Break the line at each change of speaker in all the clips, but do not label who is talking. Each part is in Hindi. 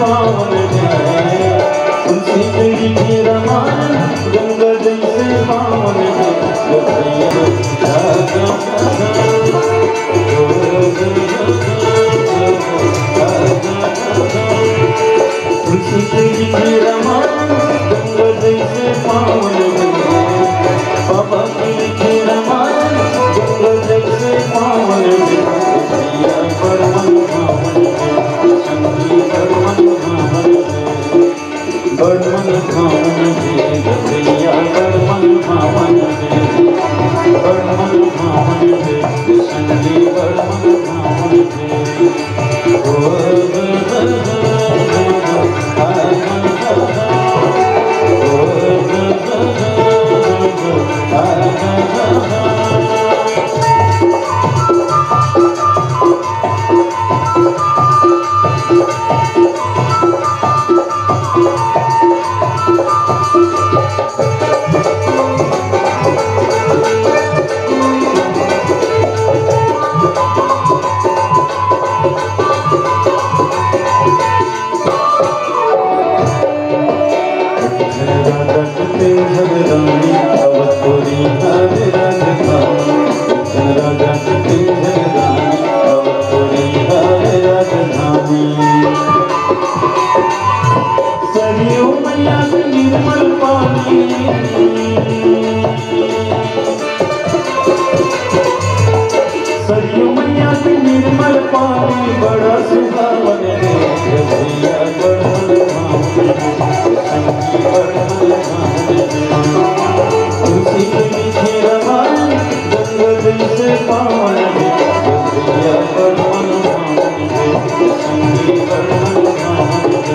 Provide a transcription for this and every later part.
पावन जाए तुलसी तेरी मेरा मान गंगा जैसे पावन तुलसी तेरी मेरा मान गंगा जैसे पावन बाबा की मेरा मान गंगा जैसे पावन परमन भावन बड़मन भावन है गैया बड़मन भावन है बड़मन भावन है संगी बड़मन भावन है निर्मल पानी सरयू मैया की निर्मल पानी बड़ा सुहावन है भैया बड़मन भावन संगी बड़मन भावन तुलसी के मीठे रमान गंगा जैसे पावन है भैया बड़मन भावन संगी बड़मन भावन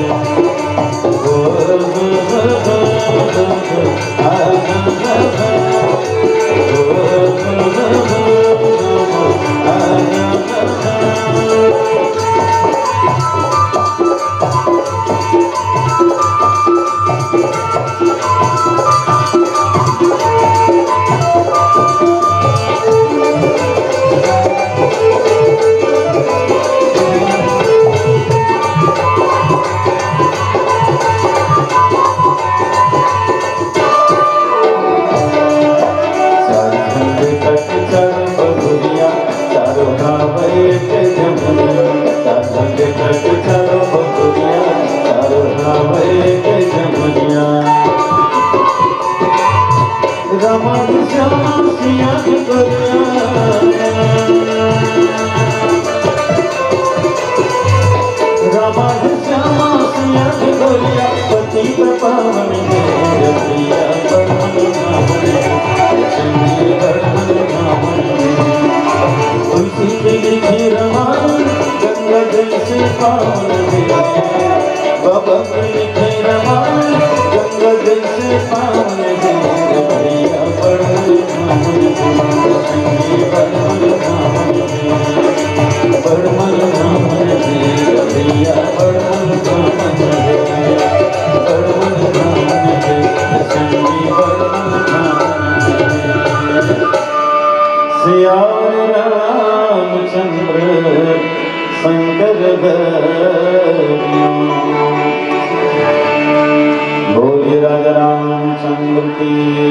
बाबा लिखे रमान गंगा जैसे पावन है भैया बड़मन भावन संगी बड़मन भावन बड़मन भावन है भैया बड़मन भावन बड़मन भावन है संगी बड़मन भावन सिया रामचंद्र शंकर बोलिए राजा रामचंद्र की